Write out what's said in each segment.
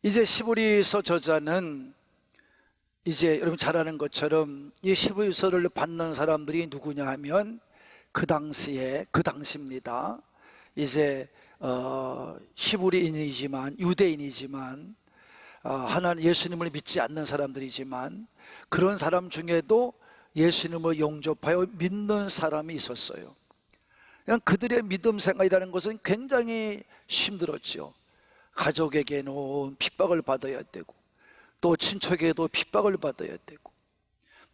이제 시브리서 저자는 이제 여러분 잘 아는 것처럼 이 시브리서를 받는 사람들이 누구냐 하면 그 당시입니다. 이제 시브리인이지만 유대인이지만 하나님 예수님을 믿지 않는 사람들이지만 그런 사람 중에도 예수님을 영접하여 믿는 사람이 있었어요. 그냥 그들의 믿음 생활이라는 것은 굉장히 힘들었죠. 가족에게는 핍박을 받아야 되고 또 친척에게도 핍박을 받아야 되고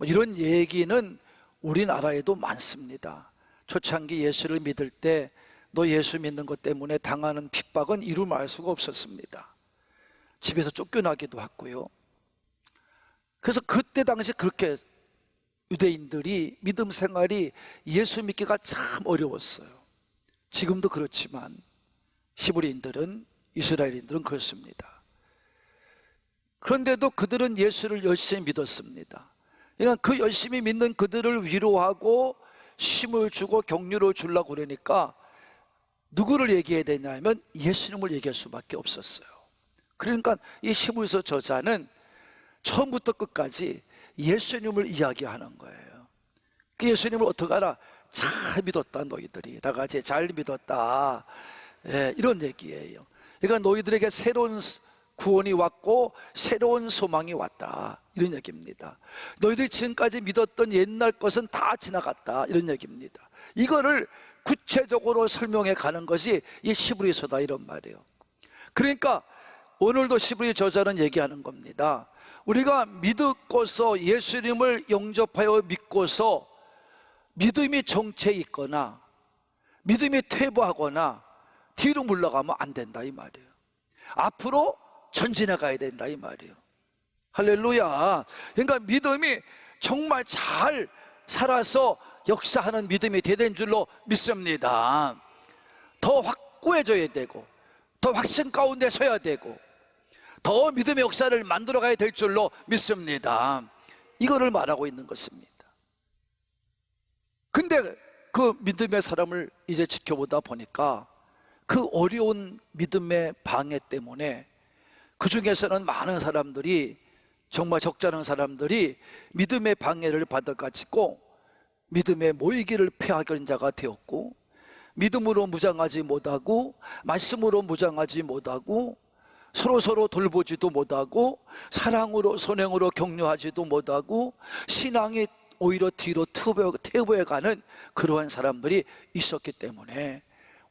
이런 얘기는 우리나라에도 많습니다. 초창기 예수를 믿을 때 너 예수 믿는 것 때문에 당하는 핍박은 이루 말 수가 없었습니다. 집에서 쫓겨나기도 했고요. 그래서 그때 당시 그렇게 유대인들이 믿음 생활이 예수 믿기가 참 어려웠어요. 지금도 그렇지만 히브리인들은 이스라엘인들은 그렇습니다. 그런데도 그들은 예수를 열심히 믿었습니다. 그러니까 그 열심히 믿는 그들을 위로하고 힘을 주고 격려를 주려고 그러니까 누구를 얘기해야 되냐면 예수님을 얘기할 수밖에 없었어요. 그러니까 이 히브리서 저자는 처음부터 끝까지 예수님을 이야기하는 거예요. 그 예수님을 어떻게 알아? 잘 믿었다 너희들이 다 같이 잘 믿었다, 이런 얘기예요. 그러니까 너희들에게 새로운 구원이 왔고 새로운 소망이 왔다, 이런 얘기입니다. 너희들이 지금까지 믿었던 옛날 것은 다 지나갔다, 이런 얘기입니다. 이거를 구체적으로 설명해 가는 것이 이 히브리서다, 이런 말이에요. 그러니까 오늘도 히브리 저자는 얘기하는 겁니다. 우리가 믿고서 예수님을 영접하여 믿고서 믿음이 정체해 있거나 믿음이 퇴보하거나 뒤로 물러가면 안 된다, 이 말이에요. 앞으로 전진해 가야 된다, 이 말이에요. 할렐루야. 그러니까 믿음이 정말 잘 살아서 역사하는 믿음이 되는 줄로 믿습니다. 더 확고해져야 되고 더 확신 가운데 서야 되고 더 믿음의 역사를 만들어 가야 될 줄로 믿습니다. 이거를 말하고 있는 것입니다. 근데 그 믿음의 사람을 이제 지켜보다 보니까 그 어려운 믿음의 방해 때문에 그 중에서는 많은 사람들이, 정말 적잖은 사람들이 믿음의 방해를 받아가지고 믿음의 모이기를 패하는 자가 되었고, 믿음으로 무장하지 못하고 말씀으로 무장하지 못하고 서로 돌보지도 못하고 사랑으로 선행으로 격려하지도 못하고 신앙이 오히려 뒤로 퇴보해가는 그러한 사람들이 있었기 때문에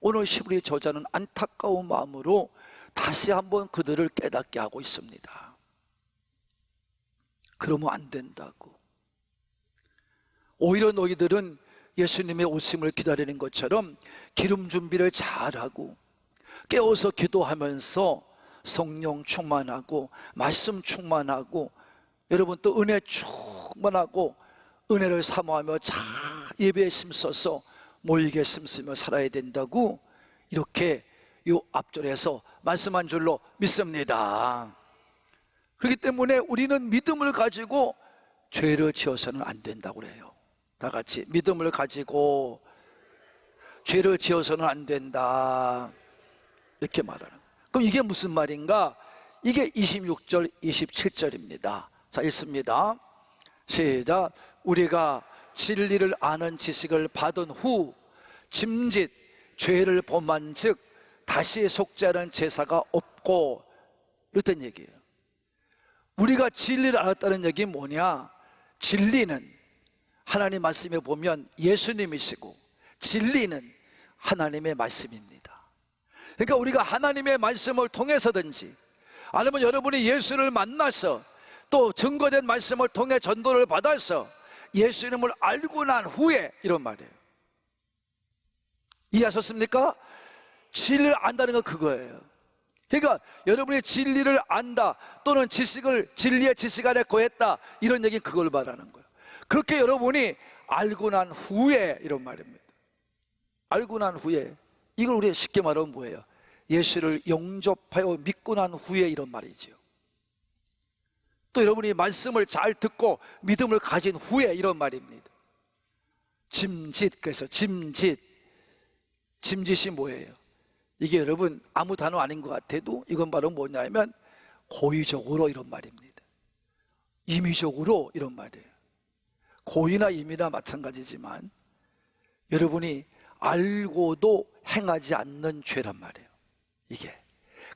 오늘 히브리 저자는 안타까운 마음으로 다시 한번 그들을 깨닫게 하고 있습니다. 그러면 안 된다고. 오히려 너희들은 예수님의 오심을 기다리는 것처럼 기름 준비를 잘하고 깨어서 기도하면서 성령 충만하고 말씀 충만하고 여러분 또 은혜 충만하고 은혜를 사모하며 잘 예배에 힘써서 모이게 힘쓰며 살아야 된다고 이렇게 이 앞절에서 말씀한 줄로 믿습니다. 그렇기 때문에 우리는 믿음을 가지고 죄를 지어서는 안 된다고 그래요. 다 같이 믿음을 가지고 죄를 지어서는 안 된다, 이렇게 말하는 거예요. 그럼 이게 무슨 말인가? 이게 26절 27절입니다 자, 읽습니다. 시작. 우리가 진리를 아는 지식을 받은 후 짐짓 죄를 범한 즉 다시 속죄하는 제사가 없고, 이렇단 얘기예요. 우리가 진리를 알았다는 얘기 뭐냐? 진리는 하나님 말씀에 보면 예수님이시고 진리는 하나님의 말씀입니다. 그러니까 우리가 하나님의 말씀을 통해서든지 아니면 여러분이 예수를 만나서 또 증거된 말씀을 통해 전도를 받아서 예수님을 알고 난 후에, 이런 말이에요. 이해하셨습니까? 진리를 안다는 건 그거예요. 그러니까 여러분이 진리를 안다 또는 진리의 지식 안에 거했다, 이런 얘기는 그걸 말하는 거예요. 그렇게 여러분이 알고 난 후에, 이런 말입니다. 알고 난 후에, 이걸 우리가 쉽게 말하면 뭐예요? 예수를 영접하여 믿고 난 후에, 이런 말이죠. 또 여러분이 말씀을 잘 듣고 믿음을 가진 후에, 이런 말입니다. 짐짓, 그래서 짐짓이 뭐예요? 이게 여러분 아무 단어 아닌 것 같아도 이건 바로 뭐냐면 고의적으로 이런 말입니다. 임의적으로 이런 말이에요. 고의나 임의나 마찬가지지만 여러분이 알고도 행하지 않는 죄란 말이에요. 이게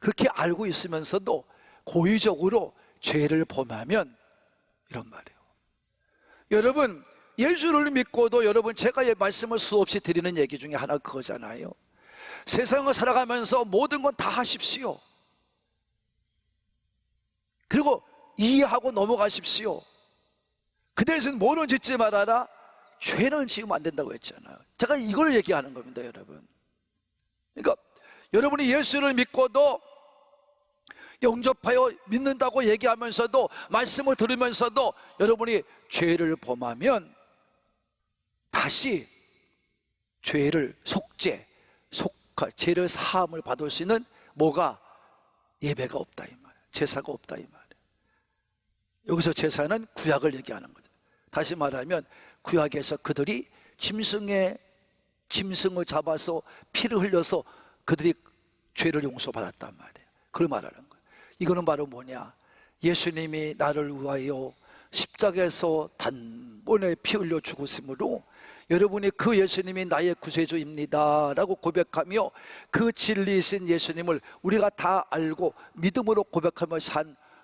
그렇게 알고 있으면서도 고의적으로 죄를 범하면 이런 말이에요. 여러분, 예수를 믿고도 여러분, 제가 말씀을 수없이 드리는 얘기 중에 하나 그거잖아요. 세상을 살아가면서 모든 건 다 하십시오. 그리고 이해하고 넘어가십시오. 그 대신 뭐는 짓지 말아라? 죄는 지으면 안 된다고 했잖아요. 제가 이걸 얘기하는 겁니다, 여러분. 그러니까 여러분이 예수를 믿고도 영접하여 믿는다고 얘기하면서도 말씀을 들으면서도 여러분이 죄를 범하면 다시 죄를 죄를 사함을 받을 수 있는 뭐가? 예배가 없다 이 말이에요. 제사가 없다 이 말이에요. 여기서 제사는 구약을 얘기하는 거죠. 다시 말하면 구약에서 그들이 짐승을 잡아서 피를 흘려서 그들이 죄를 용서받았단 말이에요. 그걸 말하는 거예요. 이거는 바로 뭐냐? 예수님이 나를 위하여 십자가에서 단번에 피 흘려 죽으심으로 여러분이 그 예수님이 나의 구세주입니다 라고 고백하며 그 진리이신 예수님을 우리가 다 알고 믿음으로 고백하며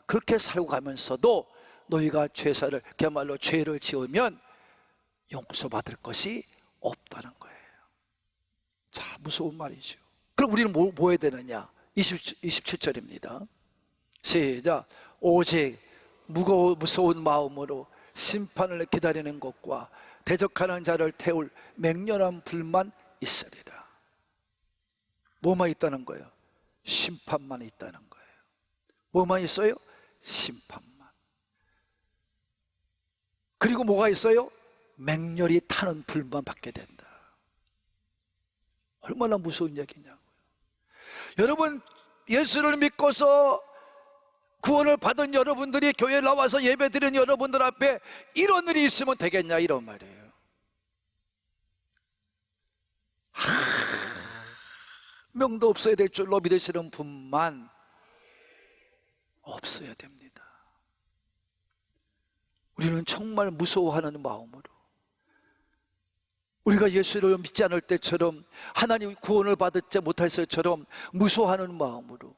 그렇게 살고 가면서도 너희가 죄사를, 그야말로 죄를 지으면 용서받을 것이 없다는 거예요. 자, 무서운 말이죠. 그럼 우리는 뭐 해야 되느냐? 27절입니다 시작. 오직 무서운 마음으로 심판을 기다리는 것과 대적하는 자를 태울 맹렬한 불만 있으리라. 뭐만 있다는 거예요? 심판만 있다는 거예요. 뭐만 있어요? 심판만. 그리고 뭐가 있어요? 맹렬히 타는 불만 받게 된다. 얼마나 무서운 얘기냐고요. 여러분, 예수를 믿고서 구원을 받은 여러분들이 교회에 나와서 예배드리는 여러분들 앞에 이런 일이 있으면 되겠냐 이런 말이에요. 명도 없어야 될 줄로 믿으시는 분만 없어야 됩니다. 우리는 정말 무서워하는 마음으로, 우리가 예수를 믿지 않을 때처럼, 하나님 구원을 받지 못할 때처럼 무서워하는 마음으로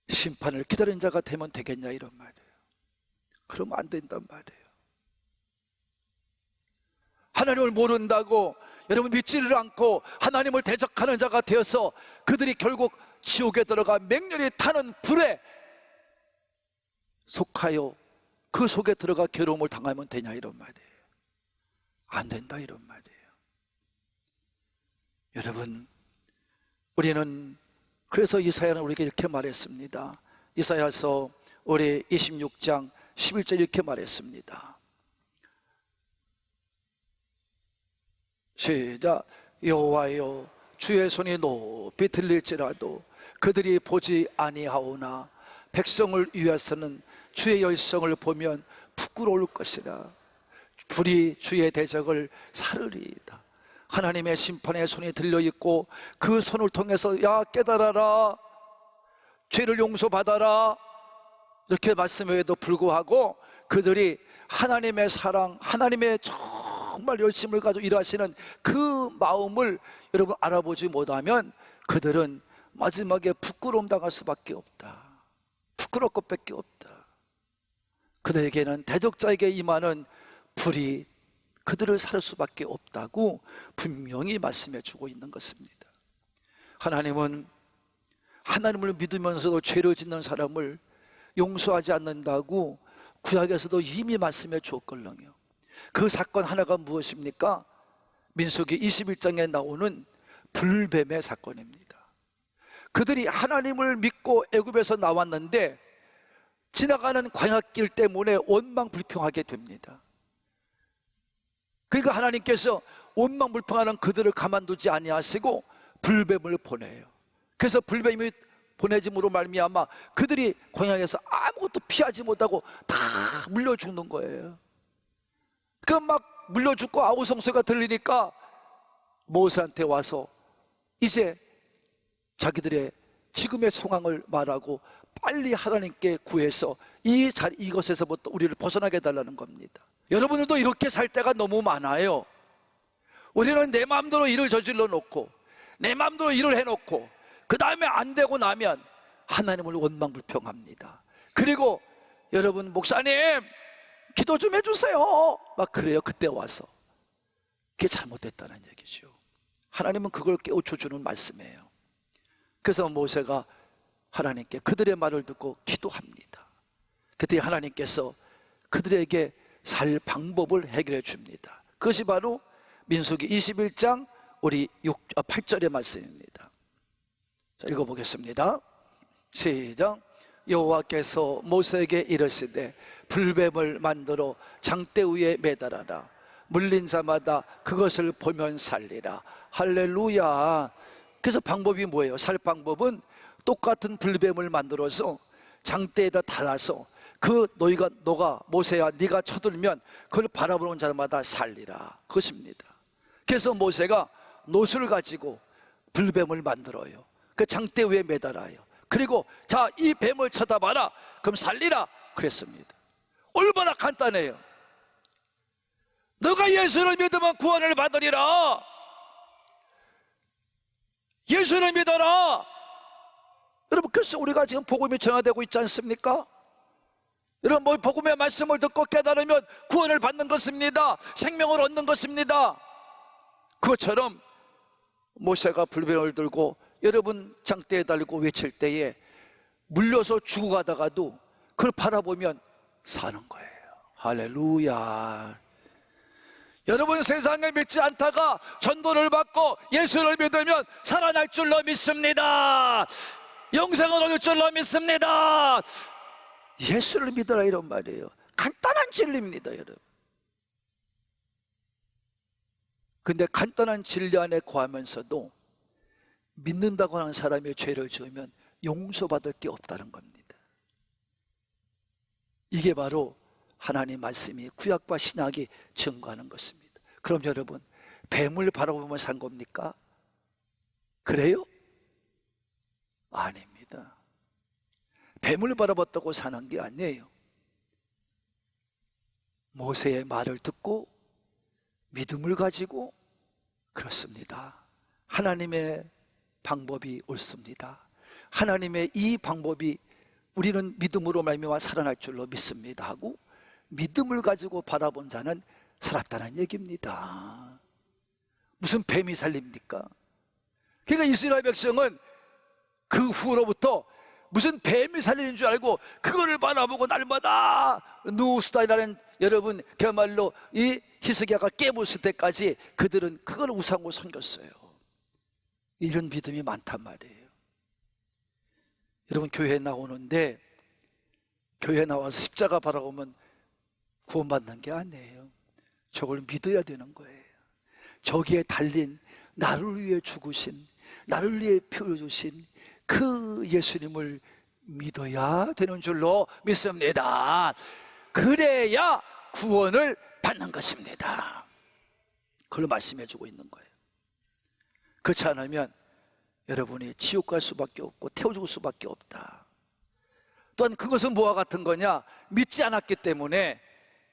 심판을 기다린 자가 되면 되겠냐 이런 말이에요. 그러면 안 된단 말이에요. 하나님을 모른다고 여러분 믿지를 않고 하나님을 대적하는 자가 되어서 그들이 결국 지옥에 들어가 맹렬히 타는 불에 속하여 그 속에 들어가 괴로움을 당하면 되냐 이런 말이에요. 안 된다 이런 말이에요. 여러분, 우리는 그래서 이사야는 우리에게 이렇게 말했습니다. 이사야서 우리 26장 11절 이렇게 말했습니다. 시작. 여호와여, 주의 손이 높이 들릴지라도 그들이 보지 아니하오나 백성을 위해서는 주의 열성을 보면 부끄러울 것이라. 불이 주의 대적을 사르리이다. 하나님의 심판의 손이 들려있고 그 손을 통해서 야 깨달아라, 죄를 용서받아라 이렇게 말씀에도 불구하고 그들이 하나님의 사랑, 하나님의 정말 열심을 가지고 일하시는 그 마음을 여러분 알아보지 못하면 그들은 마지막에 부끄러움 당할 수밖에 없다. 부끄러울 것밖에 없다. 그들에게는, 대적자에게 임하는 불이 그들을 살 수밖에 없다고 분명히 말씀해 주고 있는 것입니다. 하나님은 하나님을 믿으면서도 죄를 짓는 사람을 용서하지 않는다고 구약에서도 이미 말씀해 주었걸랑요. 그 사건 하나가 무엇입니까? 민수기 21장에 나오는 불뱀의 사건입니다. 그들이 하나님을 믿고 애굽에서 나왔는데 지나가는 광야길 때문에 원망불평하게 됩니다. 그러니까 하나님께서 원망불평하는 그들을 가만두지 아니하시고 불뱀을 보내요. 그래서 불뱀이 보내짐으로 말미암아 그들이 광야에서 아무것도 피하지 못하고 다 물려 죽는 거예요. 그 막 물려 죽고 아우성소리가 들리니까 모세한테 와서 이제 자기들의 지금의 상황을 말하고 빨리 하나님께 구해서 이것에서부터 우리를 벗어나게 해달라는 겁니다. 여러분들도 이렇게 살 때가 너무 많아요. 우리는 내 마음대로 일을 저질러 놓고 내 마음대로 일을 해놓고 그 다음에 안 되고 나면 하나님을 원망불평합니다. 그리고 여러분, 목사님 기도 좀 해주세요 막 그래요. 그때 와서 그게 잘못됐다는 얘기죠. 하나님은 그걸 깨우쳐주는 말씀이에요. 그래서 모세가 하나님께 그들의 말을 듣고 기도합니다. 그때 하나님께서 그들에게 살 방법을 해결해 줍니다. 그것이 바로 민수기 21장 우리 8절의 말씀입니다. 자, 읽어보겠습니다. 시작. 여호와께서 모세에게 이르시되 불뱀을 만들어 장대 위에 매달아라. 물린 자마다 그것을 보면 살리라. 할렐루야. 그래서 방법이 뭐예요? 살 방법은 똑같은 불뱀을 만들어서 장대에다 달아서 너가 모세야 네가 쳐들면 그걸 바라보는 자마다 살리라. 그것입니다. 그래서 모세가 노수를 가지고 불뱀을 만들어요. 그 장대 위에 매달아요. 그리고 자, 이 뱀을 쳐다봐라. 그럼 살리라. 그랬습니다. 얼마나 간단해요. 너가 예수를 믿으면 구원을 받으리라. 예수를 믿어라. 여러분, 그래서 우리가 지금 복음이 전화되고 있지 않습니까? 여러분, 복음의 말씀을 듣고 깨달으면 구원을 받는 것입니다. 생명을 얻는 것입니다. 그것처럼 모세가 불뱀을 들고 여러분 장대에 달고 외칠 때에 물려서 죽어가다가도 그걸 바라보면 사는 거예요. 할렐루야. 여러분, 세상에 믿지 않다가 전도를 받고 예수를 믿으면 살아날 줄로 믿습니다. 영생을 얻을 줄로 믿습니다. 예수를 믿어라, 이런 말이에요. 간단한 진리입니다, 여러분. 근데 간단한 진리 안에 거하면서도 믿는다고 하는 사람이 죄를 지으면 용서받을 게 없다는 겁니다. 이게 바로 하나님 말씀이 구약과 신약이 증거하는 것입니다. 그럼 여러분, 뱀을 바라보면 산 겁니까? 그래요? 아닙니다. 뱀을 바라봤다고 사는 게 아니에요. 모세의 말을 듣고 믿음을 가지고, 그렇습니다, 하나님의 방법이 옳습니다. 하나님의 이 방법이 우리는 믿음으로 말미암아 살아날 줄로 믿습니다 하고 믿음을 가지고 바라본 자는 살았다는 얘기입니다. 무슨 뱀이 살립니까? 그러니까 이스라엘 백성은 그 후로부터 무슨 뱀이 살리는 줄 알고 그거를 바라보고 날마다 누수다이라는, 여러분 그야말로 이 히스기야가 깨부술 때까지 그들은 그걸 우상으로 섬겼어요. 이런 믿음이 많단 말이에요. 여러분, 교회에 나오는데 교회에 나와서 십자가 바라보면 구원받는 게 아니에요. 저걸 믿어야 되는 거예요. 저기에 달린 나를 위해 죽으신, 나를 위해 피 흘려주신 그 예수님을 믿어야 되는 줄로 믿습니다. 그래야 구원을 받는 것입니다. 그걸 말씀해 주고 있는 거예요. 그렇지 않으면 여러분이 지옥 갈 수밖에 없고 태워 죽을 수밖에 없다. 또한 그것은 뭐와 같은 거냐? 믿지 않았기 때문에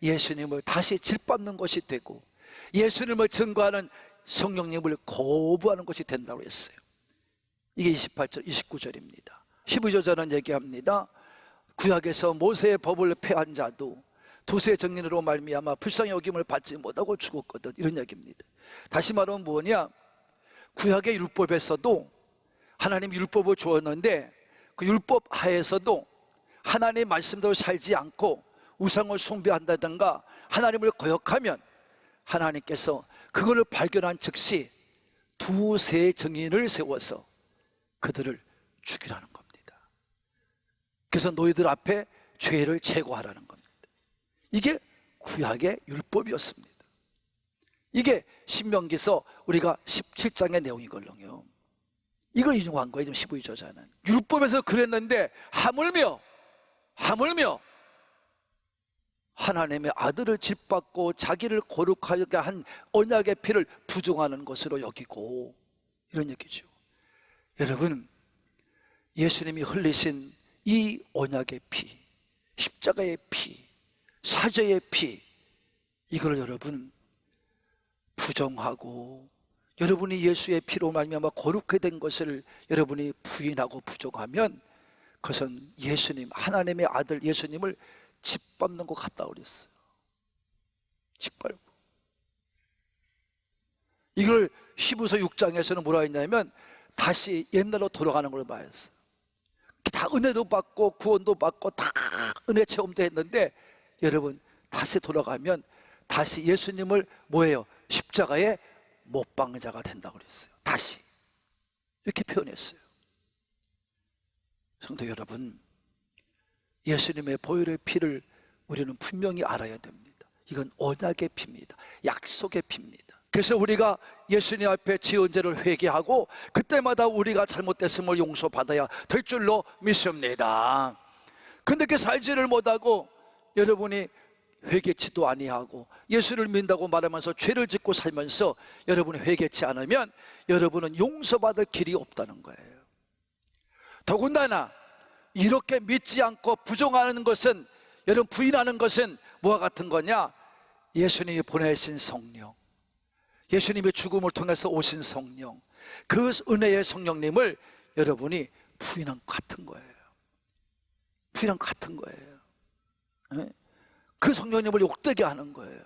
예수님을 다시 질밟는 것이 되고 예수님을 증거하는 성령님을 거부하는 것이 된다고 했어요. 이게 28절, 29절입니다. 12절은 얘기합니다. 구약에서 모세의 법을 폐한 자도 두세 정인으로 말미암아 불쌍히 여김을 받지 못하고 죽었거든, 이런 얘기입니다. 다시 말하면 뭐냐? 구약의 율법에서도 하나님 율법을 주었는데 그 율법 하에서도 하나님의 말씀대로 살지 않고 우상을 숭배한다든가 하나님을 거역하면 하나님께서 그거를 발견한 즉시 두세 정인을 세워서 그들을 죽이라는 겁니다. 그래서 너희들 앞에 죄를 제거하라는 겁니다. 이게 구약의 율법이었습니다. 이게 신명기서 우리가 17장의 내용이걸요. 이걸 인용한 거예요. 지금 15저자는 율법에서 그랬는데 하물며 하나님의 아들을 짓밟고 자기를 거룩하게 한 언약의 피를 부정하는 것으로 여기고, 이런 얘기죠. 여러분, 예수님이 흘리신 이 언약의 피, 십자가의 피, 사죄의 피, 이걸 여러분 부정하고 여러분이 예수의 피로 말미암아 거룩하게 된 것을 여러분이 부인하고 부정하면 그것은 예수님, 하나님의 아들 예수님을 짓밟는 것 같다 그랬어요. 짓밟고. 이걸 히브리서 6장에서는 뭐라 했냐면 다시 옛날로 돌아가는 걸 말했어요. 다 은혜도 받고 구원도 받고 다 은혜 체험도 했는데 여러분 다시 돌아가면 다시 예수님을 뭐예요? 십자가에 못 박는 자가 된다고 그랬어요. 다시 이렇게 표현했어요. 성도 여러분, 예수님의 보혈의 피를 우리는 분명히 알아야 됩니다. 이건 언약의 피입니다. 약속의 피입니다. 그래서 우리가 예수님 앞에 지은 죄를 회개하고 그때마다 우리가 잘못됐음을 용서받아야 될 줄로 믿습니다. 근데 그 살지를 못하고 여러분이 회개치도 아니하고 예수를 믿는다고 말하면서 죄를 짓고 살면서 여러분이 회개치 않으면 여러분은 용서받을 길이 없다는 거예요. 더군다나 이렇게 믿지 않고 부정하는 것은, 여러분 부인하는 것은 뭐와 같은 거냐? 예수님이 보내신 성령, 예수님의 죽음을 통해서 오신 성령, 그 은혜의 성령님을 여러분이 부인한 것 같은 거예요. 부인한 것 같은 거예요. 네? 그 성령님을 욕되게 하는 거예요.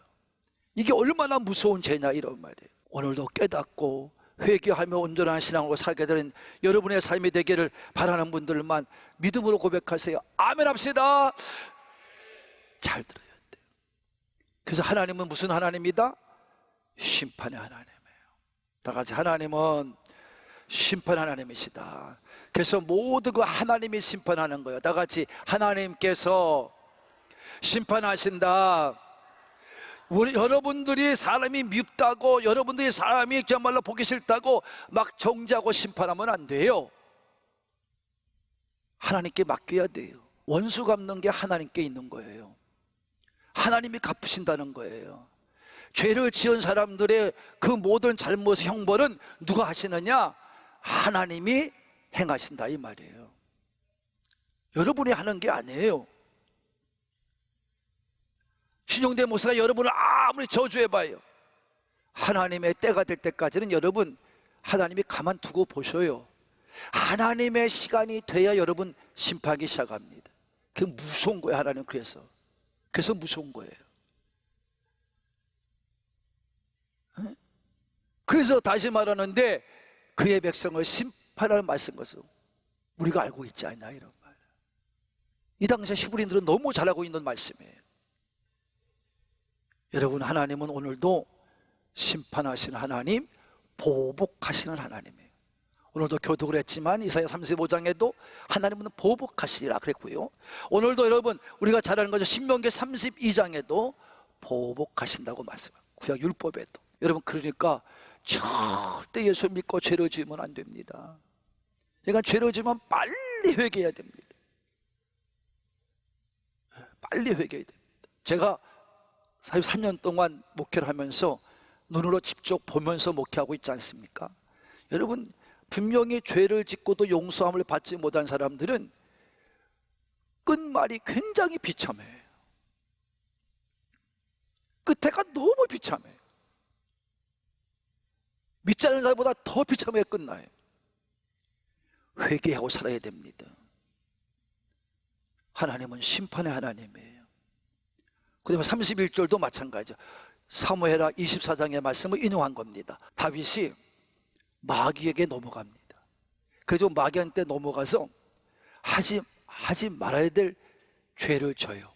이게 얼마나 무서운 죄냐 이런 말이에요. 오늘도 깨닫고 회개하며 온전한 신앙으로 살게 되는 여러분의 삶이 되기를 바라는 분들만 믿음으로 고백하세요. 아멘 합시다. 잘 들어야 돼요. 그래서 하나님은 무슨 하나님이다? 심판의 하나님이에요. 다 같이 하나님은 심판 하나님이시다. 그래서 모두 그 하나님이 심판하는 거예요. 다 같이 하나님께서 심판하신다. 우리 여러분들이 사람이 밉다고, 여러분들이 사람이 정말로 보기 싫다고 막 정죄하고 심판하면 안 돼요. 하나님께 맡겨야 돼요. 원수 갚는 게 하나님께 있는 거예요. 하나님이 갚으신다는 거예요. 죄를 지은 사람들의 그 모든 잘못의 형벌은 누가 하시느냐? 하나님이 행하신다 이 말이에요. 여러분이 하는 게 아니에요. 신용대 목사가 여러분을 아무리 저주해봐요, 하나님의 때가 될 때까지는 여러분 하나님이 가만두고 보셔요. 하나님의 시간이 돼야 여러분 심판하기 시작합니다. 그게 무서운 거예요. 하나님 그래서 무서운 거예요. 그래서 다시 말하는데 그의 백성을 심판할 말씀 것을 우리가 알고 있지 않냐 이런 말. 이 당시에 히브리인들은 너무 잘 알고 있는 말씀이에요. 여러분 하나님은 오늘도 심판하시는 하나님, 보복하시는 하나님이에요. 오늘도 교독을 했지만 이사야 35장에도 하나님은 보복하시리라 그랬고요, 오늘도 여러분 우리가 잘 아는 거죠. 신명기 32장에도 보복하신다고 말씀해요. 구약 율법에도. 여러분 그러니까 절대 예수 믿고 죄를 지으면 안 됩니다. 그러니까 죄를 지으면 빨리 회개해야 됩니다. 빨리 회개해야 됩니다. 제가 43년 동안 목회를 하면서 눈으로 직접 보면서 목회하고 있지 않습니까? 여러분 분명히 죄를 짓고도 용서함을 받지 못한 사람들은 끝말이 굉장히 비참해요. 끝에가 너무 비참해요. 믿지 않는 사람보다 더 비참하게 끝나요. 회개하고 살아야 됩니다. 하나님은 심판의 하나님이에요. 그 다음에 31절도 마찬가지죠. 사무엘하 24장의 말씀을 인용한 겁니다. 다윗이 마귀에게 넘어갑니다. 그래서 마귀한테 넘어가서 하지 말아야 될 죄를 져요.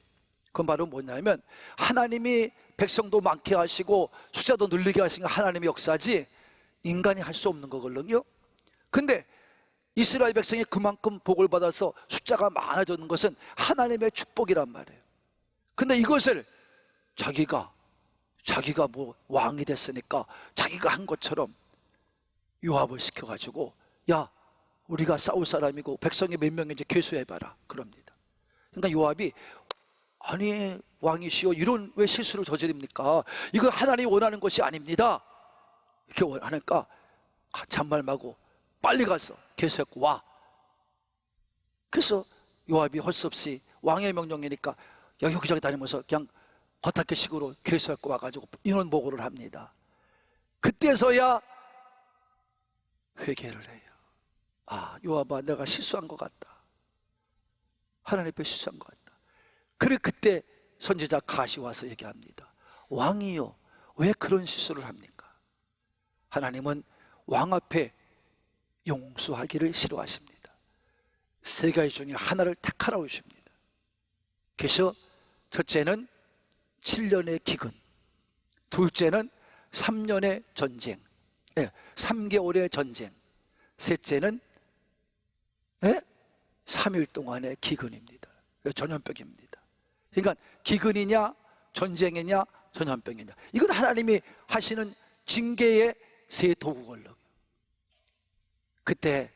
그건 바로 뭐냐면 하나님이 백성도 많게 하시고 숫자도 늘리게 하시는 하나님의 역사지 인간이 할 수 없는 거거든요. 근데 이스라엘 백성이 그만큼 복을 받아서 숫자가 많아졌는 것은 하나님의 축복이란 말이에요. 근데 이것을 자기가 뭐 왕이 됐으니까 자기가 한 것처럼 요압을 시켜가지고, 야 우리가 싸울 사람이고 백성이 몇 명인지 계수해봐라 그럽니다. 그러니까 요압이 아니 왕이시여 이런 왜 실수를 저지릅니까? 이거 하나님이 원하는 것이 아닙니다. 이렇게 하니까 잔말 말고 빨리 가서 계수했고 와. 그래서 요압이 할 수 없이 왕의 명령이니까 여기저기 다니면서 그냥 겉핥기식으로 계수하고 와가지고 인원 보고를 합니다. 그때서야 회개를 해요. 아, 요압아, 내가 실수한 것 같다. 하나님 앞에 실수한 것 같다. 그래, 그때 선지자 갓이 와서 얘기합니다. 왕이요, 왜 그런 실수를 합니까? 하나님은 왕 앞에 용서하기를 싫어하십니다. 세 가지 중에 하나를 택하라고 하십니다. 그래서 첫째는 7년의 기근, 둘째는 3년의 전쟁, 3개월의 전쟁, 셋째는 3일 동안의 기근입니다. 전염병입니다. 그러니까 기근이냐 전쟁이냐 전염병이냐, 이건 하나님이 하시는 징계의 세 도구걸로. 그때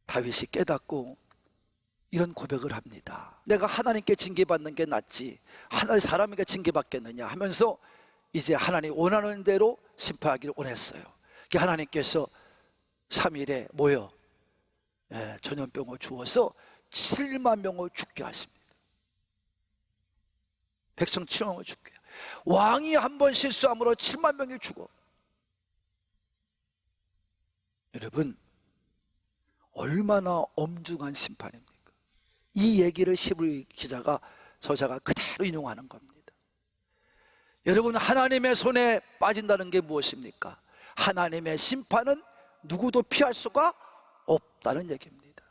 다윗이 깨닫고 이런 고백을 합니다. 내가 하나님께 징계받는 게 낫지 하나의 사람에게 징계받겠느냐 하면서 이제 하나님 원하는 대로 심판하기를 원했어요. 하나님께서 3일에 모여 전염병을 주어서 7만 명을 죽게 하십니다. 백성 7만 명을 죽게. 왕이 한 번 실수함으로 7만 명이 죽어. 여러분, 얼마나 엄중한 심판입니까? 이 얘기를 히브리 기자가, 저자가 그대로 인용하는 겁니다. 여러분, 하나님의 손에 빠진다는 게 무엇입니까? 하나님의 심판은 누구도 피할 수가 없다는 얘기입니다.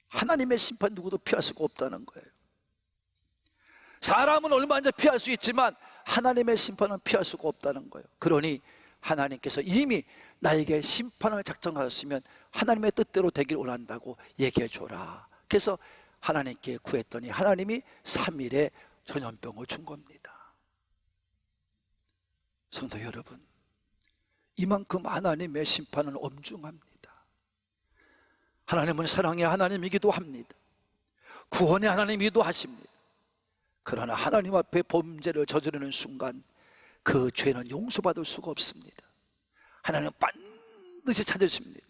하나님의 심판 누구도 피할 수가 없다는 거예요. 사람은 얼마든지 피할 수 있지만 하나님의 심판은 피할 수가 없다는 거예요. 그러니 하나님께서 이미 나에게 심판을 작정하셨으면 하나님의 뜻대로 되길 원한다고 얘기해 줘라. 그래서 하나님께 구했더니 하나님이 3일에 전염병을 준 겁니다. 성도 여러분, 이만큼 하나님의 심판은 엄중합니다. 하나님은 사랑의 하나님이기도 합니다. 구원의 하나님이기도 하십니다. 그러나 하나님 앞에 범죄를 저지르는 순간 그 죄는 용서받을 수가 없습니다. 하나님은 반드시 찾으십니다.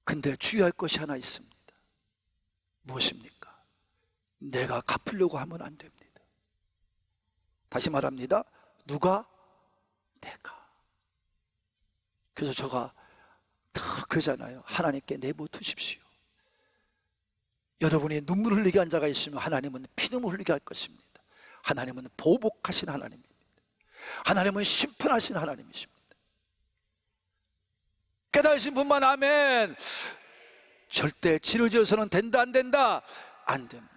근데 주의할 것이 하나 있습니다. 무엇입니까? 내가 갚으려고 하면 안 됩니다. 다시 말합니다. 누가? 내가. 그래서 제가 다 그러잖아요. 하나님께 내버두십시오. 여러분이 눈물 흘리게 한 자가 있으면 하나님은 피눈물 흘리게 할 것입니다. 하나님은 보복하신 하나님입니다. 하나님은 심판하신 하나님이십니다. 깨달으신 분만 아멘. 절대 지어져서는 된다 안 된다? 안 됩니다.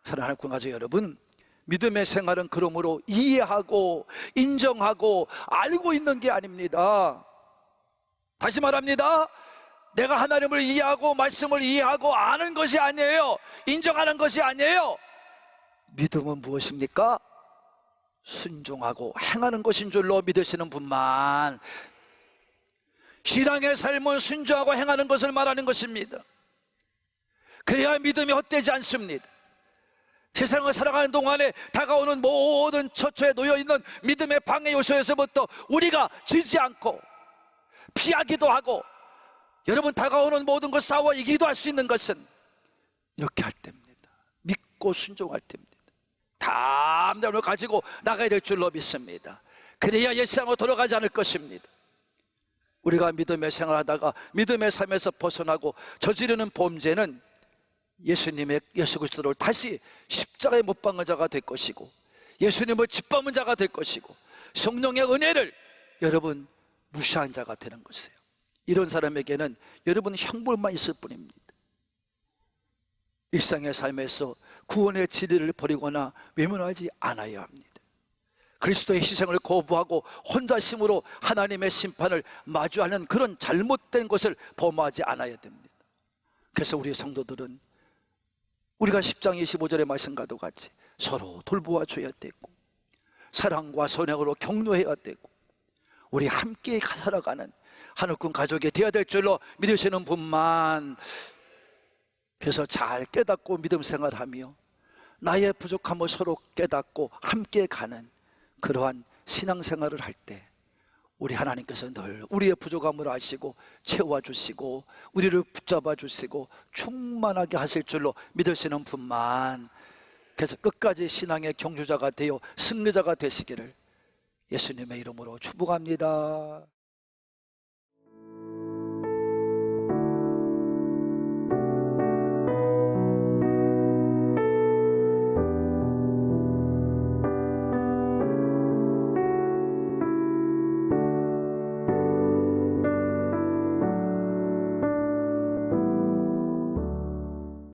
사랑하는 가족 여러분, 믿음의 생활은 그러므로 이해하고 인정하고 알고 있는 게 아닙니다. 다시 말합니다. 내가 하나님을 이해하고 말씀을 이해하고 아는 것이 아니에요. 인정하는 것이 아니에요. 믿음은 무엇입니까? 순종하고 행하는 것인 줄로 믿으시는 분만. 신앙의 삶은 순종하고 행하는 것을 말하는 것입니다. 그래야 믿음이 헛되지 않습니다. 세상을 살아가는 동안에 다가오는 모든 처처에 놓여있는 믿음의 방해 요소에서부터 우리가 지지 않고 피하기도 하고, 여러분, 다가오는 모든 것 싸워 이기기도 할 수 있는 것은 이렇게 할 때입니다. 믿고 순종할 때입니다. 담대함을 가지고 나가야 될 줄로 믿습니다. 그래야 옛세상으로 돌아가지 않을 것입니다. 우리가 믿음의 생활하다가 믿음의 삶에서 벗어나고 저지르는 범죄는 예수님의 예수 그리스도를 다시 십자가에 못 박는 자가 될 것이고, 예수님을 짓밟은 자가 될 것이고, 성령의 은혜를 여러분 무시한 자가 되는 것이에요. 이런 사람에게는 여러분 형벌만 있을 뿐입니다. 일상의 삶에서 구원의 진리를 버리거나 외면하지 않아야 합니다. 그리스도의 희생을 거부하고 혼자심으로 하나님의 심판을 마주하는 그런 잘못된 것을 범하지 않아야 됩니다. 그래서 우리 성도들은 우리가 10장 25절의 말씀과도 같이 서로 돌보아 줘야 되고, 사랑과 선행으로 격려해야 되고, 우리 함께 살아가는 하늘군 가족이 되어야 될 줄로 믿으시는 분만. 그래서 잘 깨닫고 믿음 생활하며 나의 부족함을 서로 깨닫고 함께 가는 그러한 신앙생활을 할 때 우리 하나님께서 늘 우리의 부족함을 아시고 채워주시고 우리를 붙잡아 주시고 충만하게 하실 줄로 믿으시는 분만, 그래서 끝까지 신앙의 경주자가 되어 승리자가 되시기를 예수님의 이름으로 축복합니다.